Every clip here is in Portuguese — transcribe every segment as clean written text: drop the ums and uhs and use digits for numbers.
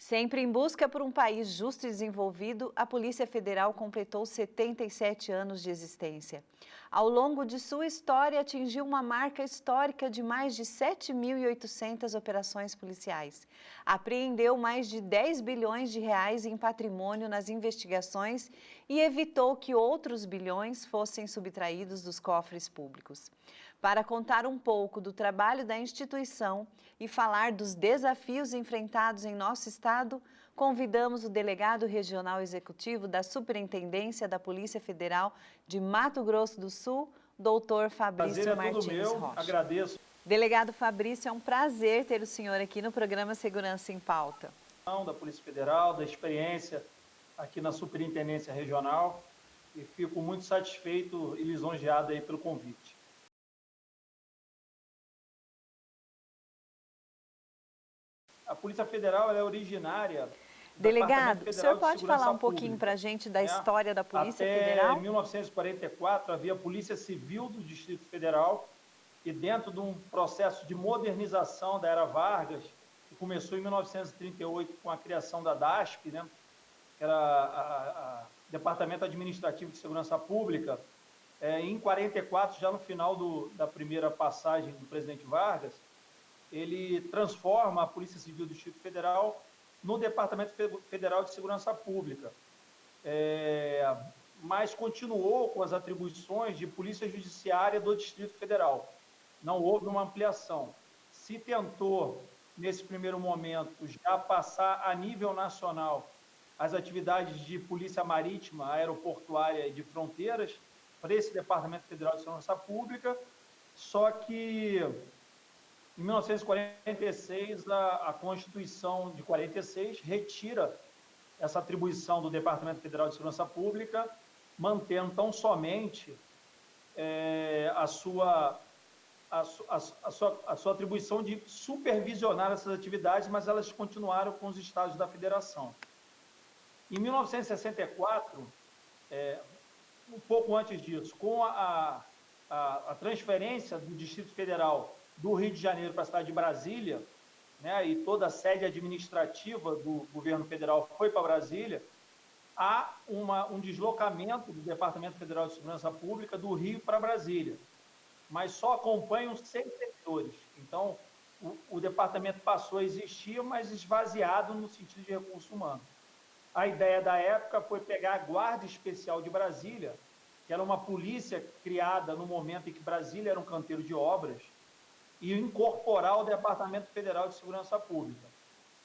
Sempre em busca por um país justo e desenvolvido, a Polícia Federal completou 77 anos de existência. Ao longo de sua história, atingiu uma marca histórica de mais de 7.800 operações policiais. Apreendeu mais de 10 bilhões de reais em patrimônio nas investigações e evitou que outros bilhões fossem subtraídos dos cofres públicos. Para contar um pouco do trabalho da instituição e falar dos desafios enfrentados em nosso estado, convidamos o delegado regional executivo da Superintendência da Polícia Federal de Mato Grosso do Sul, doutor Fabrício Martins Rocha. Agradeço. Delegado Fabrício, é um prazer ter o senhor aqui no programa Segurança em Pauta. Da Polícia Federal, da experiência aqui na Superintendência Regional, e fico muito satisfeito e lisonjeado aí pelo convite. A Polícia Federal é originária... Delegado, o senhor pode falar um pouquinho para a gente da história da Polícia Federal? Até 1944, havia a Polícia Civil do Distrito Federal, e dentro de um processo de modernização da era Vargas, que começou em 1938 com a criação da DASP, né, que era o Departamento Administrativo de Segurança Pública, em 1944, já no final da primeira passagem do presidente Vargas, ele transforma a Polícia Civil do Distrito Federal no Departamento Federal de Segurança Pública, mas continuou com as atribuições de Polícia Judiciária do Distrito Federal. Não houve uma ampliação. Se tentou, nesse primeiro momento, já passar a nível nacional as atividades de Polícia Marítima, Aeroportuária e de Fronteiras para esse Departamento Federal de Segurança Pública, só que em 1946, a Constituição de 46 retira essa atribuição do Departamento Federal de Segurança Pública, mantendo tão somente a sua atribuição de supervisionar essas atividades, mas elas continuaram com os estados da federação. Em 1964, um pouco antes disso, com a transferência do Distrito Federal do Rio de Janeiro para a cidade de Brasília, né, e toda a sede administrativa do governo federal foi para Brasília, há um deslocamento do Departamento Federal de Segurança Pública do Rio para Brasília, mas só acompanham 6 servidores. Então, o departamento passou a existir, mas esvaziado no sentido de recurso humano. A ideia da época foi pegar a Guarda Especial de Brasília, que era uma polícia criada no momento em que Brasília era um canteiro de obras, e incorporar o Departamento Federal de Segurança Pública.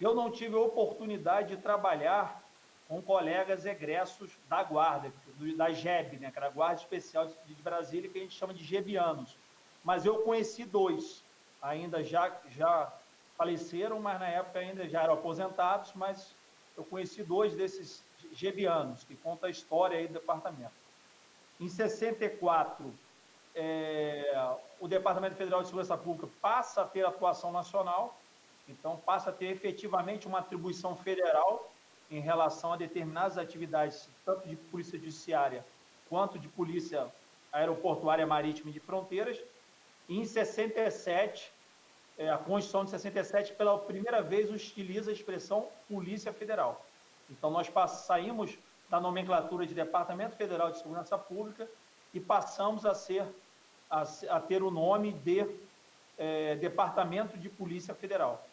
Eu não tive a oportunidade de trabalhar com colegas egressos da Guarda, da GEB, né, que era a Guarda Especial de Brasília, que a gente chama de gebianos. Mas eu conheci 2, ainda já faleceram, mas na época ainda já eram aposentados, mas eu conheci 2 desses gebianos, que conta a história aí do departamento. Em 64, o Departamento Federal de Segurança Pública passa a ter atuação nacional, então passa a ter efetivamente uma atribuição federal em relação a determinadas atividades, tanto de polícia judiciária quanto de polícia aeroportuária, marítima e de fronteiras. E em 67, a Constituição de 67, pela primeira vez, utiliza a expressão Polícia Federal. Então, nós saímos da nomenclatura de Departamento Federal de Segurança Pública e passamos a ter o nome de Departamento de Polícia Federal.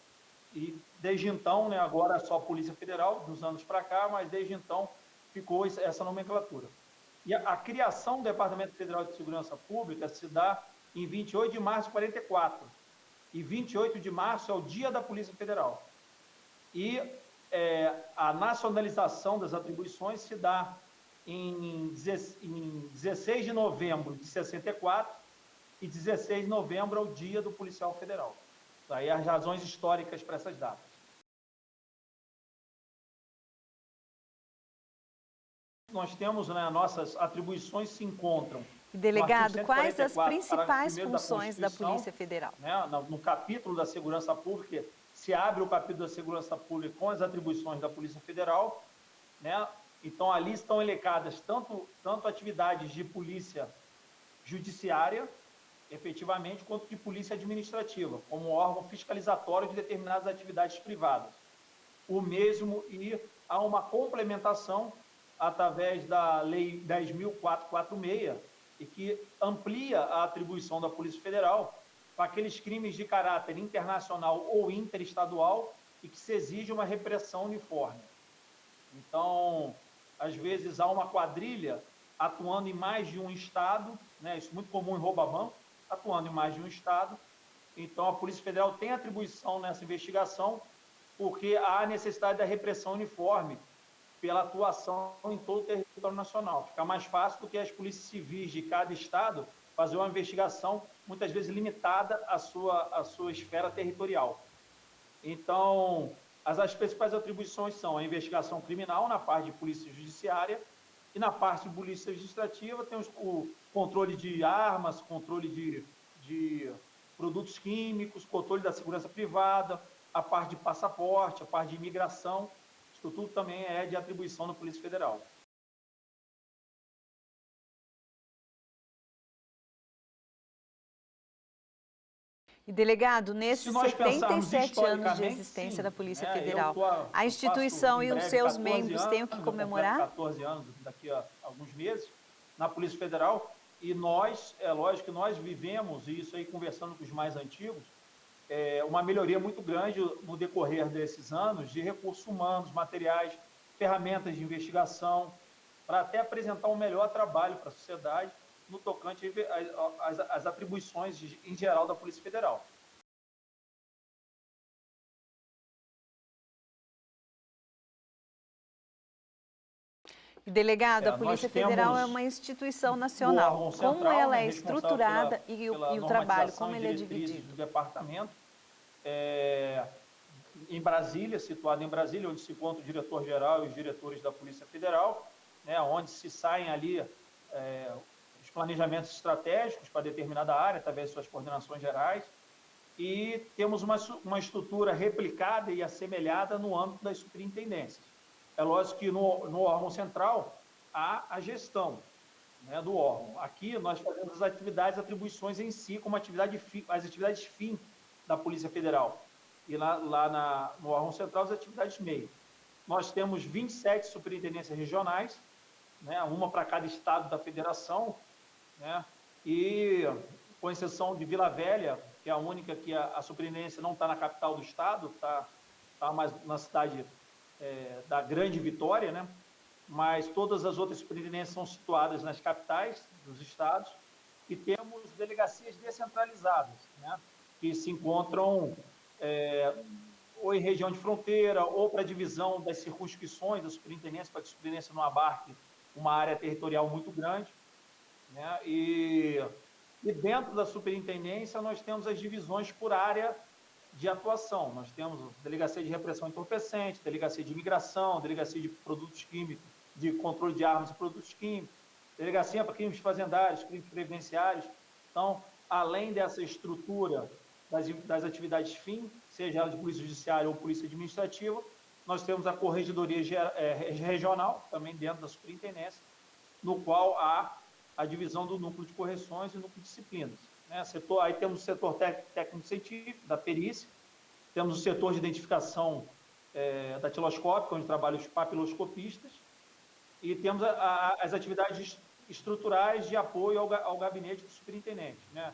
E desde então, né, agora é só Polícia Federal, dos anos para cá, mas desde então ficou essa nomenclatura. E a criação do Departamento Federal de Segurança Pública se dá em 28 de março de 44. E 28 de março é o Dia da Polícia Federal. E a nacionalização das atribuições se dá em 16 de novembro de 64 e 16 de novembro é o Dia do Policial Federal. Daí as razões históricas para essas datas. Nós temos, né, nossas atribuições se encontram. Delegado, quais as principais funções da Polícia Federal? Né, no capítulo da Segurança Pública, se abre o capítulo da Segurança Pública com as atribuições da Polícia Federal, né? Então, ali estão elencadas tanto atividades de polícia judiciária, efetivamente, quanto de polícia administrativa, como órgão fiscalizatório de determinadas atividades privadas. o mesmo e há uma complementação através da Lei 10.446, e que amplia a atribuição da Polícia Federal para aqueles crimes de caráter internacional ou interestadual e que se exige uma repressão uniforme. Então, às vezes há uma quadrilha atuando em mais de um estado, né? Isso é muito comum em rouba-banco, atuando em mais de um estado. Então, a Polícia Federal tem atribuição nessa investigação porque há necessidade da repressão uniforme pela atuação em todo o território nacional. Fica mais fácil do que as polícias civis de cada estado fazer uma investigação, muitas vezes limitada à sua esfera territorial. Então, as principais atribuições são a investigação criminal na parte de polícia judiciária e na parte de polícia administrativa tem o controle de armas, controle de produtos químicos, controle da segurança privada, a parte de passaporte, a parte de imigração. Isso tudo também é de atribuição da Polícia Federal. E, delegado, nesses 77 anos de existência sim, da Polícia né, Federal, a instituição e os seus membros têm o que comemorar? 14 anos daqui a alguns meses na Polícia Federal, e nós, é lógico que nós vivemos, e isso aí conversando com os mais antigos, uma melhoria muito grande no decorrer desses anos de recursos humanos, materiais, ferramentas de investigação, para até apresentar um melhor trabalho para a sociedade no tocante às atribuições em geral da Polícia Federal. Delegado, a Polícia Federal é uma instituição nacional. Como ela é estruturada e o trabalho, como ele é dividido? Do departamento, em Brasília, situado em Brasília, onde se encontra o diretor-geral e os diretores da Polícia Federal, né, onde se saem ali os planejamentos estratégicos para determinada área, através de suas coordenações gerais, e temos uma estrutura replicada e assemelhada no âmbito das superintendências. É lógico que no órgão central há a gestão, né, do órgão. Aqui nós fazemos as atividades, atribuições em si, como as atividades fim da Polícia Federal. E lá no órgão central, as atividades meio. Nós temos 27 superintendências regionais, né, uma para cada estado da federação, né, e com exceção de Vila Velha, que é a única que a superintendência não está na capital do estado, está mais na cidade da Grande Vitória, né? Mas todas as outras superintendências são situadas nas capitais dos estados, e temos delegacias descentralizadas, né? Que se encontram ou em região de fronteira, ou para a divisão das circunscrições da superintendência, para que a superintendência não abarque uma área territorial muito grande, né? E dentro da superintendência nós temos as divisões por área de atuação. Nós temos delegacia de repressão entorpecente, delegacia de imigração, delegacia de produtos químicos, de controle de armas e produtos químicos, delegacia para crimes fazendários, crimes previdenciários. Então, além dessa estrutura das atividades fim, seja ela de polícia judiciária ou polícia administrativa, nós temos a corregedoria regional, também dentro da superintendência, no qual há a divisão do núcleo de correções e núcleo de disciplinas. Aí temos o setor técnico-científico, da perícia, temos o setor de identificação datiloscópica, onde trabalham os papiloscopistas, e temos as atividades estruturais de apoio ao gabinete do superintendente, né?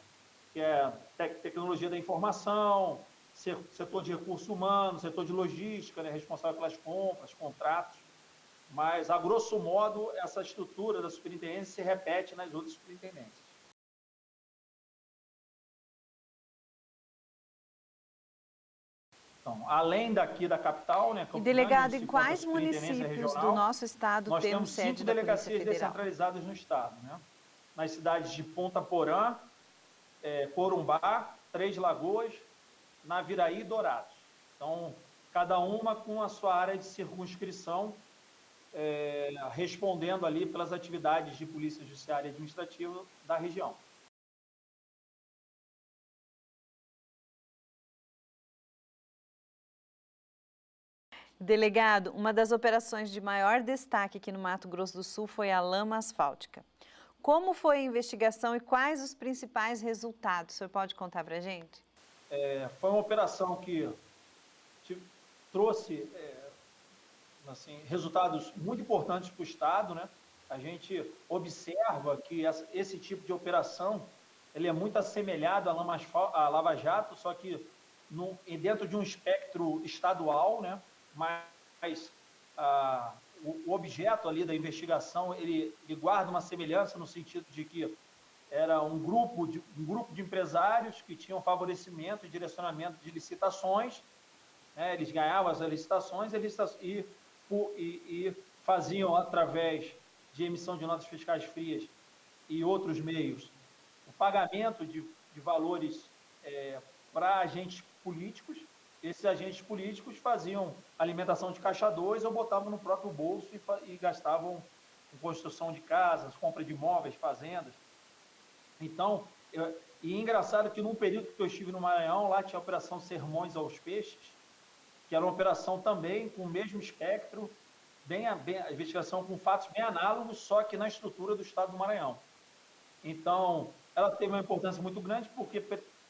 Que é tecnologia da informação, setor de recursos humanos, setor de logística, né? Responsável pelas compras, contratos, mas, a grosso modo, essa estrutura da superintendência se repete nas outras superintendências. Então, além daqui da capital, né, e, delegado, em quais municípios do nosso estado nós temos sede 5 delegacias descentralizadas no estado, né? Nas cidades de Ponta Porã, Corumbá, Três Lagoas, Naviraí e Dourados. Então, cada uma com a sua área de circunscrição, respondendo ali pelas atividades de polícia judiciária e administrativa da região. Delegado, uma das operações de maior destaque aqui no Mato Grosso do Sul foi a lama asfáltica. Como foi a investigação e quais os principais resultados? O senhor pode contar para a gente? Foi uma operação que trouxe assim, resultados muito importantes para o Estado, né? A gente observa que esse tipo de operação ele é muito assemelhado à Lava Jato, só que dentro de um espectro estadual, né? Mas o objeto ali da investigação ele guarda uma semelhança no sentido de que era um grupo de empresários que tinham favorecimento e direcionamento de licitações, né? Eles ganhavam as licitações e faziam, através de emissão de notas fiscais frias e outros meios, o pagamento de valores para agentes políticos. Esses agentes políticos faziam alimentação de caixa 2 ou botavam no próprio bolso e gastavam com construção de casas, compra de imóveis, fazendas. Então, e engraçado que num período que eu estive no Maranhão, lá tinha a Operação Sermões aos Peixes, que era uma operação também com o mesmo espectro, a investigação com fatos bem análogos, só que na estrutura do Estado do Maranhão. Então, ela teve uma importância muito grande porque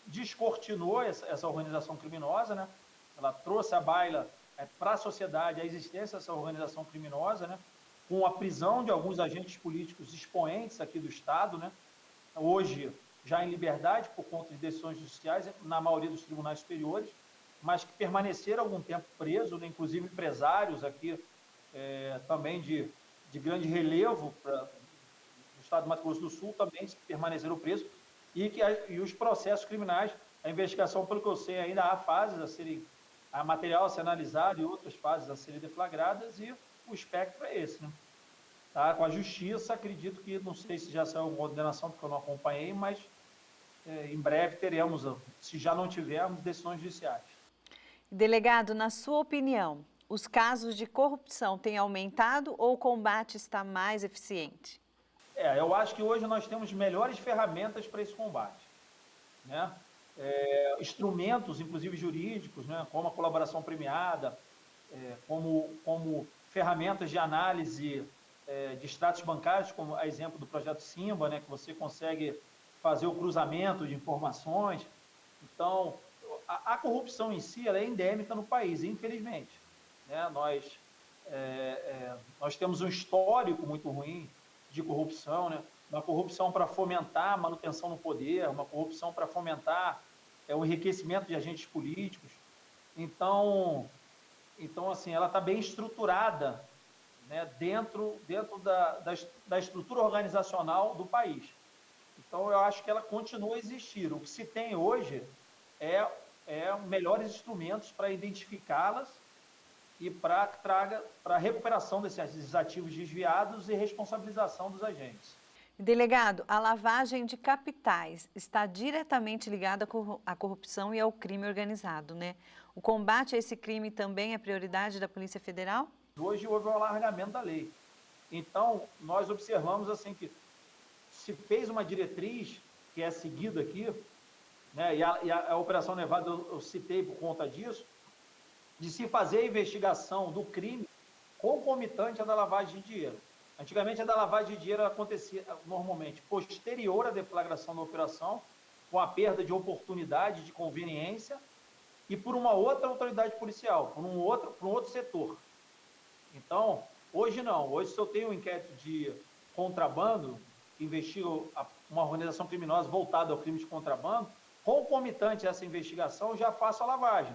descortinou essa organização criminosa, né? Ela trouxe à baila para a sociedade a existência dessa organização criminosa, né? Com a prisão de alguns agentes políticos expoentes aqui do Estado, né? Hoje já em liberdade por conta de decisões judiciais, na maioria dos tribunais superiores, mas que permaneceram algum tempo presos, né? Inclusive empresários aqui também de grande relevo no estado do Mato Grosso do Sul também permaneceram presos e os processos criminais, a investigação, pelo que eu sei, ainda há fases há material a ser analisado e outras fases a serem deflagradas e o espectro é esse, né? Tá? Com a justiça, acredito que, não sei se já saiu uma condenação, porque eu não acompanhei, mas em breve teremos, se já não tivermos, decisões judiciais. Delegado, na sua opinião, os casos de corrupção têm aumentado ou o combate está mais eficiente? Eu acho que hoje nós temos melhores ferramentas para esse combate, né? Instrumentos, inclusive jurídicos, né? Como a colaboração premiada, como ferramentas de análise de extratos bancários, como a exemplo do projeto Simba, né? Que você consegue fazer o cruzamento de informações. Então, a corrupção em si ela é endêmica no país, infelizmente, né? Nós temos um histórico muito ruim de corrupção, né? Uma corrupção para fomentar a manutenção no poder, uma corrupção para fomentar o enriquecimento de agentes políticos. Então assim, ela está bem estruturada, né? dentro da estrutura organizacional do país. Então, eu acho que ela continua a existir. O que se tem hoje é melhores instrumentos para identificá-las e para a recuperação desses ativos desviados e responsabilização dos agentes. Delegado, a lavagem de capitais está diretamente ligada à corrupção e ao crime organizado, né? O combate a esse crime também é prioridade da Polícia Federal? Hoje houve um alargamento da lei. Então, nós observamos assim que se fez uma diretriz que é seguida aqui, né, e a Operação Nevada eu citei por conta disso, de se fazer a investigação do crime concomitante à da lavagem de dinheiro. Antigamente, a da lavagem de dinheiro acontecia normalmente posterior à deflagração da operação, com a perda de oportunidade, de conveniência, e por uma outra autoridade policial, por um outro setor. Então, hoje não. Hoje, se eu tenho um inquérito de contrabando, que investiga uma organização criminosa voltada ao crime de contrabando, concomitante a essa investigação, eu já faço a lavagem.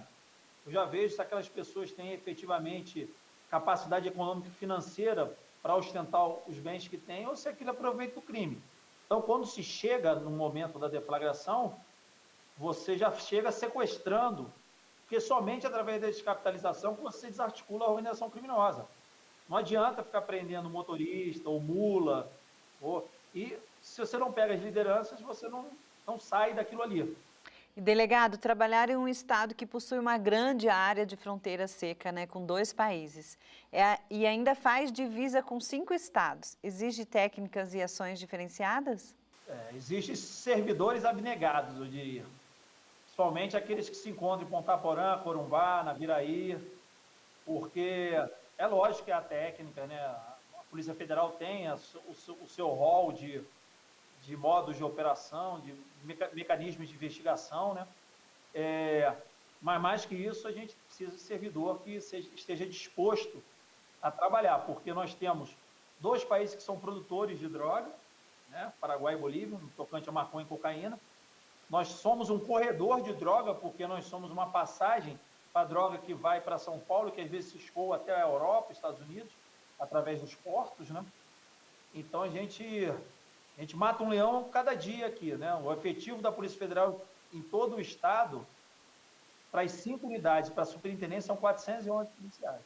Eu já vejo se aquelas pessoas têm efetivamente capacidade econômica e financeira para ostentar os bens que têm, ou se aquilo aproveita o crime. Então, quando se chega no momento da deflagração, você já chega sequestrando, porque somente através da descapitalização que você desarticula a organização criminosa. Não adianta ficar prendendo motorista ou mula, e se você não pega as lideranças, você não sai daquilo ali. E, delegado, trabalhar em um estado que possui uma grande área de fronteira seca, né, com 2 países, e ainda faz divisa com 5 estados, exige técnicas e ações diferenciadas? Existem servidores abnegados, eu diria. Principalmente aqueles que se encontram em Ponta Porã, Corumbá, Naviraí, porque é lógico que a técnica, né, a Polícia Federal tem o seu rol de modos de operação, de mecanismos de investigação, né? Mas mais que isso, a gente precisa de servidor que esteja disposto a trabalhar, porque nós temos 2 países que são produtores de droga, né, Paraguai e Bolívia, no tocante a maconha e cocaína. Nós somos um corredor de droga, porque nós somos uma passagem para a droga que vai para São Paulo, que às vezes se escoa até a Europa, Estados Unidos, através dos portos, né? Então, a gente mata um leão cada dia aqui, né? O efetivo da Polícia Federal em todo o estado, para as 5 unidades, para a superintendência, são 411 policiais.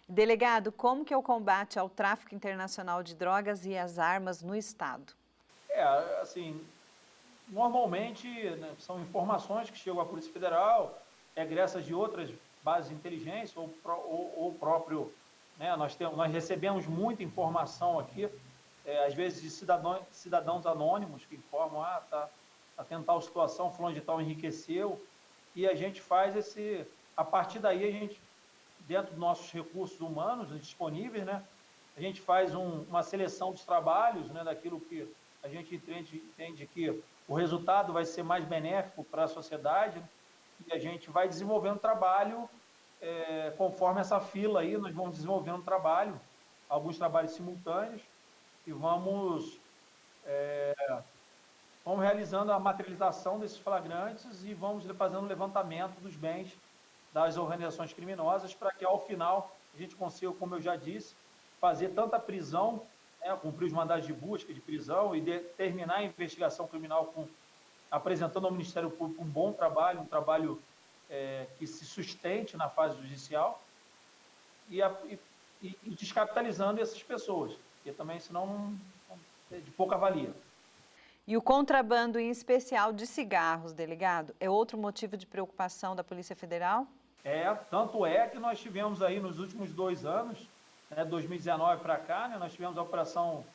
Delegado, como que é o combate ao tráfico internacional de drogas e às armas no estado? Assim, normalmente, né, são informações que chegam à Polícia Federal, egressas de outras bases de inteligência ou próprio, né, nós recebemos muita informação aqui, às vezes de cidadãos anônimos que informam, tá tendo tal situação, fulano de tal enriqueceu, e a gente faz a partir daí a gente, dentro dos nossos recursos humanos disponíveis, né, a gente faz uma seleção dos trabalhos, né, daquilo que a gente entende que o resultado vai ser mais benéfico para a sociedade, e a gente vai desenvolvendo trabalho conforme essa fila aí, nós vamos desenvolvendo trabalho, alguns trabalhos simultâneos, e vamos realizando a materialização desses flagrantes e vamos fazendo o levantamento dos bens das organizações criminosas para que, ao final, a gente consiga, como eu já disse, fazer tanta prisão, né, cumprir os mandados de busca, de prisão e terminar a investigação criminal apresentando ao Ministério Público um bom trabalho, um trabalho que se sustente na fase judicial e descapitalizando essas pessoas, porque também, senão, é de pouca valia. E o contrabando, em especial de cigarros, delegado, é outro motivo de preocupação da Polícia Federal? Tanto é que nós tivemos aí nos últimos 2 anos, 2019 para cá, né, nós tivemos a operação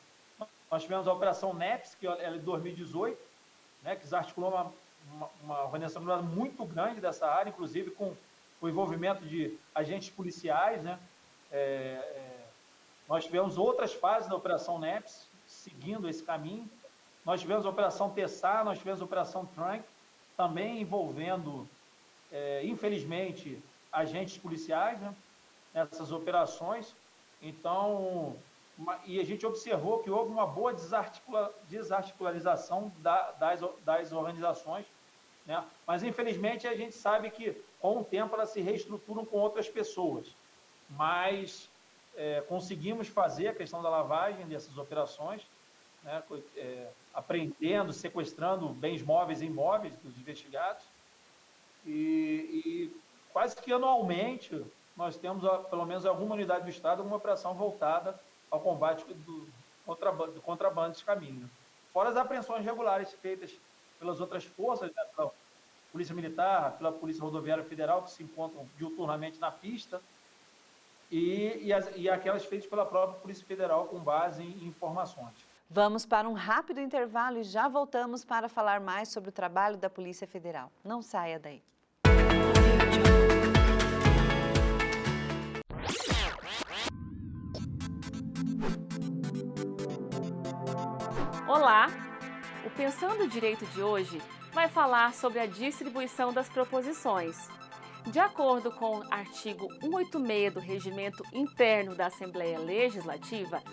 NEPS, que é de 2018, né, que desarticulou uma organização muito grande dessa área, inclusive com o envolvimento de agentes policiais, né? Nós tivemos outras fases da operação NEPS, seguindo esse caminho. Nós tivemos a operação Tessar, nós tivemos a operação Trunk, também envolvendo, infelizmente, agentes policiais, né, nessas operações. Então, e a gente observou que houve uma boa desarticularização das organizações, né? Mas, infelizmente, a gente sabe que, com o tempo, elas se reestruturam com outras pessoas. Mas conseguimos fazer a questão da lavagem dessas operações, né, apreendendo, sequestrando bens móveis e imóveis dos investigados, e quase que anualmente nós temos, pelo menos alguma unidade do Estado, uma operação voltada ao combate do contrabando desse caminho. Fora as apreensões regulares feitas pelas outras forças, né, pela Polícia Militar, pela Polícia Rodoviária Federal, que se encontram diuturnamente na pista, e aquelas feitas pela própria Polícia Federal com base em informações. Vamos para um rápido intervalo e já voltamos para falar mais sobre o trabalho da Polícia Federal. Não saia daí. Olá! O Pensando Direito de hoje vai falar sobre a distribuição das proposições. De acordo com o artigo 186 do Regimento Interno da Assembleia Legislativa,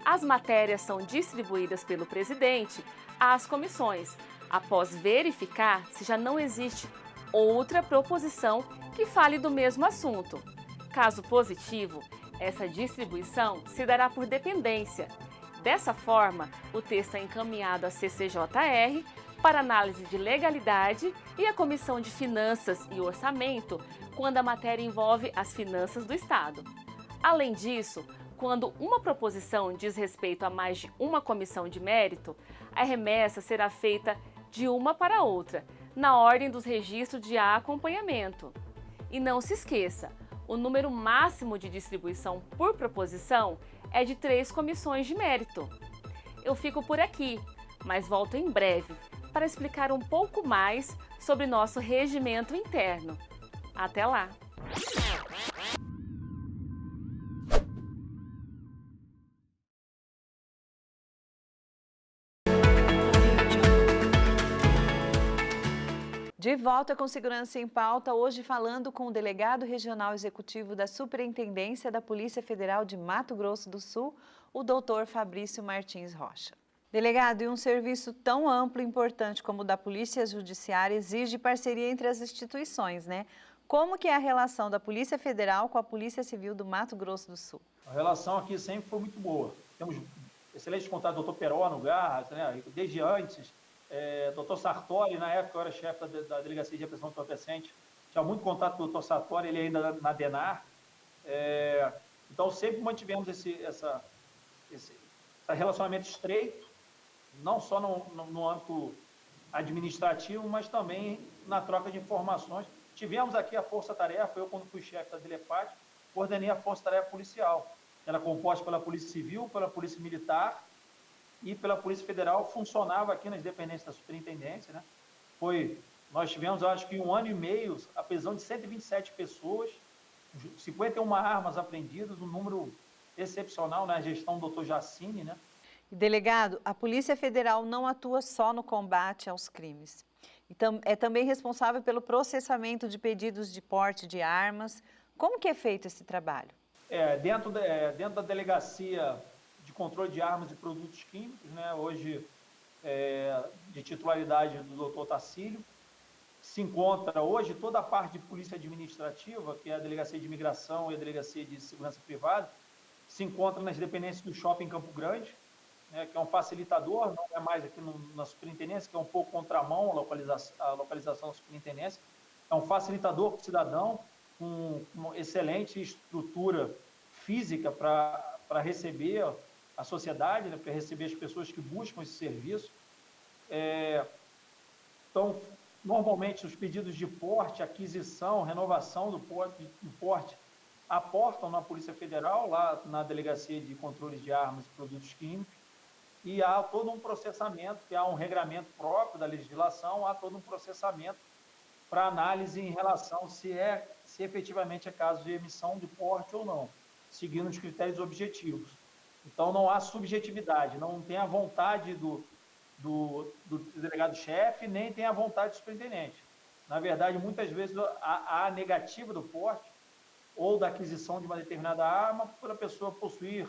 as matérias são distribuídas pelo presidente às comissões, após verificar se já não existe outra proposição que fale do mesmo assunto. Caso positivo, essa distribuição se dará por dependência. Dessa forma, o texto é encaminhado à CCJR para análise de legalidade e à Comissão de Finanças e Orçamento, quando a matéria envolve as finanças do Estado. Além disso, quando uma proposição diz respeito a mais de uma comissão de mérito, a remessa será feita de uma para outra, na ordem dos registros de acompanhamento. E não se esqueça, o número máximo de distribuição por proposição é de 3 comissões de mérito. Eu fico por aqui, mas volto em breve para explicar um pouco mais sobre nosso regimento interno. Até lá! De volta com Segurança em Pauta, hoje falando com o delegado regional executivo da Superintendência da Polícia Federal de Mato Grosso do Sul, o doutor Fabrício Martins Rocha. Delegado, e um serviço tão amplo e importante como o da Polícia Judiciária exige parceria entre as instituições, né? Como que é a relação da Polícia Federal com a Polícia Civil do Mato Grosso do Sul? A relação aqui sempre foi muito boa. Temos excelentes contatos, doutor Peró no Garras, né? Desde antes, doutor Sartori, na época eu era chefe da Delegacia de Repressão do Entorpecente, tinha muito contato com o doutor Sartori, ele ainda na DENAR. Então, sempre mantivemos esse relacionamento estreito, não só no âmbito administrativo, mas também na troca de informações. Tivemos aqui a Força-Tarefa, eu quando fui chefe da DELEPAT, coordenei a Força-Tarefa Policial. Ela é composta pela Polícia Civil, pela Polícia Militar e pela Polícia Federal, funcionava aqui nas dependências da Superintendência, né? Nós tivemos, eu acho que 1 ano e meio, a prisão de 127 pessoas, 51 armas apreendidas, um número excepcional na gestão do Dr. Jacine, né? Delegado, a Polícia Federal não atua só no combate aos crimes. É também responsável pelo processamento de pedidos de porte de armas. Como que é feito esse trabalho? Dentro da Delegacia de Controle de Armas e Produtos Químicos, né, hoje de titularidade do Dr. Tacílio, se encontra hoje toda a parte de polícia administrativa, que é a Delegacia de Imigração e a Delegacia de Segurança Privada, se encontra nas dependências do Shopping Campo Grande, né, que é um facilitador, não é mais aqui na Superintendência, que é um pouco contramão a localização da Superintendência, é um facilitador para o cidadão, com uma excelente estrutura física para receber a sociedade, né, para receber as pessoas que buscam esse serviço. Então, normalmente, os pedidos de porte, aquisição, renovação do porte aportam na Polícia Federal, lá na Delegacia de Controle de Armas e Produtos Químicos, e há todo um processamento, que há um regramento próprio da legislação, há todo um processamento para análise em relação se efetivamente é caso de emissão de porte ou não, seguindo os critérios objetivos. Então, não há subjetividade, não tem a vontade do delegado-chefe, nem tem a vontade do superintendente. Na verdade, muitas vezes, há a negativa do porte ou da aquisição de uma determinada arma por a pessoa possuir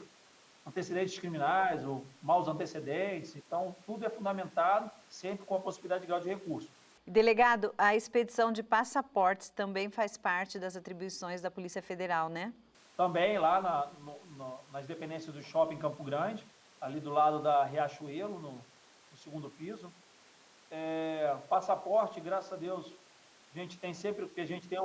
antecedentes criminais ou maus antecedentes. Então, tudo é fundamentado sempre com a possibilidade de grau de recurso. Delegado, a expedição de passaportes também faz parte das atribuições da Polícia Federal, né? Também lá nas dependências do Shopping Campo Grande, ali do lado da Riachuelo, no segundo piso. Passaporte, graças a Deus, a gente tem sempre, porque a gente tem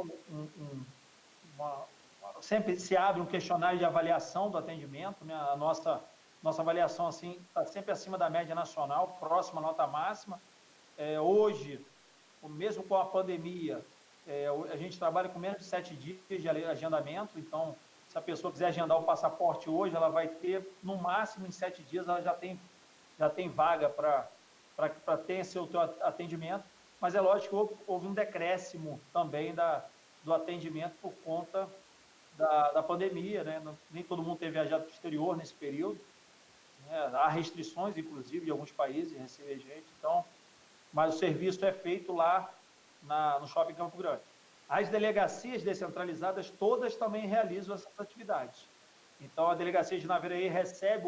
sempre se abre um questionário de avaliação do atendimento, né? A nossa avaliação assim está sempre acima da média nacional, próxima à nota máxima. Hoje, mesmo com a pandemia, a gente trabalha com menos de 7 dias de agendamento, então, se a pessoa quiser agendar o passaporte hoje, ela vai ter, no máximo, em 7 dias, ela já tem vaga para ter seu atendimento, mas é lógico que houve um decréscimo também do atendimento por conta da pandemia, né? Nem todo mundo tem viajado para o exterior nesse período, né? Há restrições, inclusive, de alguns países em receber gente, então, mas o serviço é feito lá no Shopping Campo Grande. As delegacias descentralizadas, todas também realizam essas atividades. Então, a Delegacia de Naviraí recebe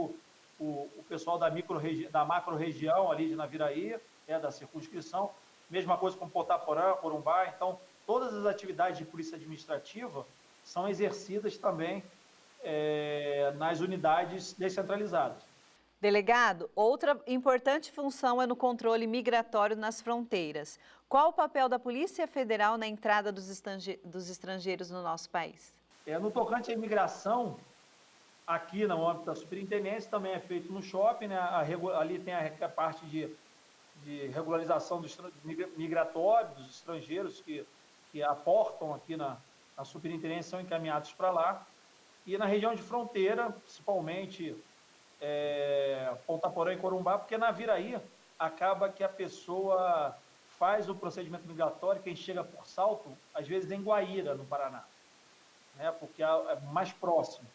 o pessoal da macro-região ali de Naviraí, da circunscrição, mesma coisa com Potaporã, Corumbá. Então, todas as atividades de polícia administrativa são exercidas também nas unidades descentralizadas. Delegado, outra importante função é no controle migratório nas fronteiras. Qual o papel da Polícia Federal na entrada dos estrangeiros no nosso país? No tocante à imigração, aqui no âmbito da Superintendência, também é feito no shopping, né? Ali tem a parte de regularização migratória dos estrangeiros que aportam aqui na Superintendência, são encaminhados para lá. E na região de fronteira, principalmente Ponta Porã e Corumbá, porque na Naviraí acaba que a pessoa faz o procedimento migratório, quem chega por Salto, às vezes em Guaíra, no Paraná, né? Porque é mais próximo.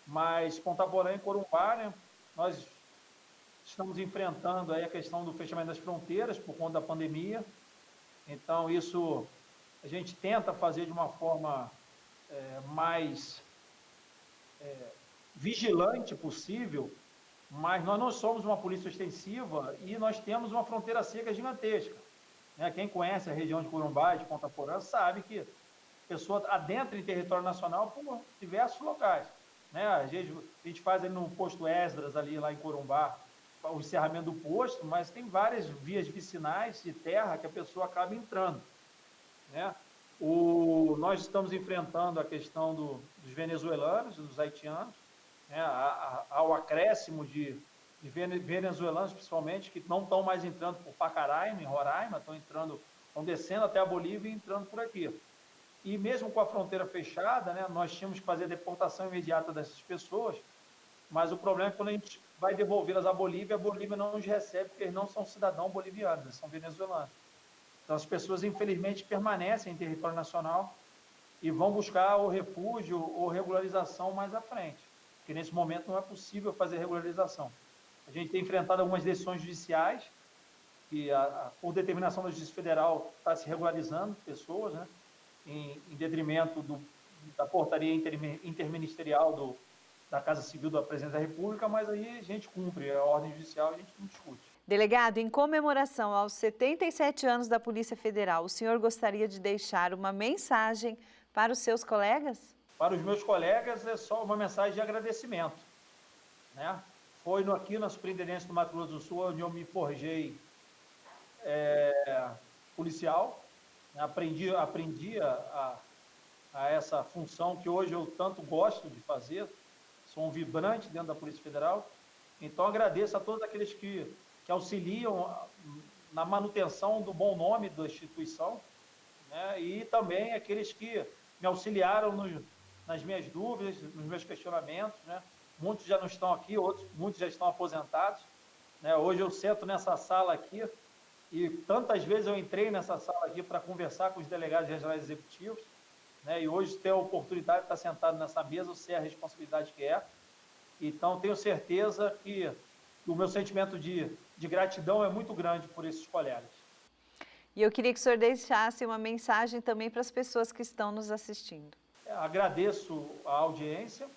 Mas Ponta Porã e Corumbá, né, nós estamos enfrentando aí a questão do fechamento das fronteiras por conta da pandemia. Então, isso a gente tenta fazer de uma forma mais vigilante possível, mas nós não somos uma polícia ostensiva e nós temos uma fronteira seca gigantesca. Quem conhece a região de Corumbá, de Ponta Porã, sabe que a pessoa adentra em território nacional por diversos locais. Às vezes a gente faz ali no posto Esdras, ali lá em Corumbá, o encerramento do posto, mas tem várias vias vicinais de terra que a pessoa acaba entrando. Nós estamos enfrentando a questão dos venezuelanos, dos haitianos, ao acréscimo de venezuelanos, principalmente, que não estão mais entrando por Pacaraima, em Roraima, estão descendo até a Bolívia e entrando por aqui. E mesmo com a fronteira fechada, nós tínhamos que fazer a deportação imediata dessas pessoas, mas o problema é que quando a gente vai devolvê-las à Bolívia, a Bolívia não os recebe, porque eles não são cidadãos bolivianos, eles são venezuelanos. Então, as pessoas, infelizmente, permanecem em território nacional e vão buscar o refúgio ou regularização mais à frente, porque nesse momento não é possível fazer regularização. A gente tem enfrentado algumas decisões judiciais, que, por determinação da Justiça Federal, está se regularizando pessoas, em detrimento da portaria interministerial da Casa Civil da Presidência da República, mas aí a gente cumpre a ordem judicial e a gente não discute. Delegado, em comemoração aos 77 anos da Polícia Federal, o senhor gostaria de deixar uma mensagem para os seus colegas? Para os meus colegas é só uma mensagem de agradecimento. Foi aqui na Superintendência do Mato Grosso do Sul onde eu me forjei policial, aprendi a essa função que hoje eu tanto gosto de fazer, sou um vibrante dentro da Polícia Federal, então agradeço a todos aqueles que auxiliam na manutenção do bom nome da instituição, e também aqueles que me auxiliaram nas minhas dúvidas, nos meus questionamentos, Muitos já não estão aqui, muitos já estão aposentados, Hoje eu sento nessa sala aqui e tantas vezes eu entrei nessa sala aqui para conversar com os delegados regionais executivos, e hoje ter a oportunidade de estar sentado nessa mesa, eu sei a responsabilidade que é. Então, tenho certeza que o meu sentimento de gratidão é muito grande por esses colegas. E eu queria que o senhor deixasse uma mensagem também para as pessoas que estão nos assistindo. Agradeço a audiência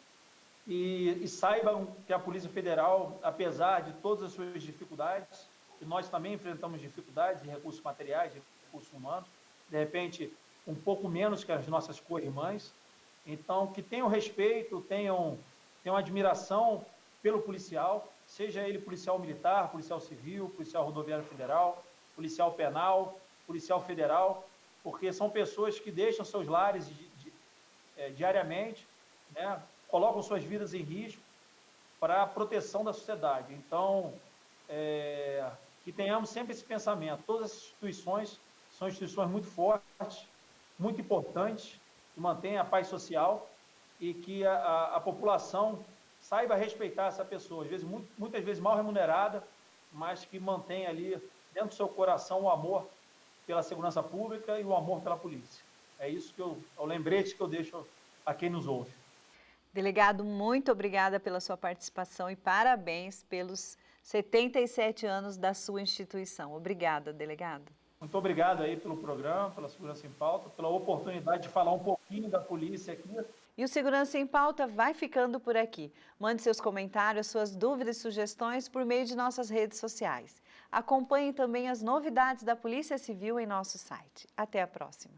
e saibam que a Polícia Federal, apesar de todas as suas dificuldades, e nós também enfrentamos dificuldades de recursos materiais, de recursos humanos, de repente um pouco menos que as nossas co-irmãs, então que tenham respeito, tenham admiração pelo policial, seja ele policial militar, policial civil, policial rodoviário federal, policial penal, policial federal, porque são pessoas que deixam seus lares diariamente, colocam suas vidas em risco para a proteção da sociedade. Então, que tenhamos sempre esse pensamento. Todas as instituições são instituições muito fortes, muito importantes, que mantêm a paz social e que a população saiba respeitar essa pessoa, às vezes, muitas vezes mal remunerada, mas que mantém ali dentro do seu coração o amor pela segurança pública e o amor pela polícia. É isso que é o lembrete que eu deixo a quem nos ouve. Delegado, muito obrigada pela sua participação e parabéns pelos 77 anos da sua instituição. Obrigada, delegado. Muito obrigado aí pelo programa, pela Segurança em Pauta, pela oportunidade de falar um pouquinho da polícia aqui. E o Segurança em Pauta vai ficando por aqui. Mande seus comentários, suas dúvidas e sugestões por meio de nossas redes sociais. Acompanhe também as novidades da Polícia Civil em nosso site. Até a próxima.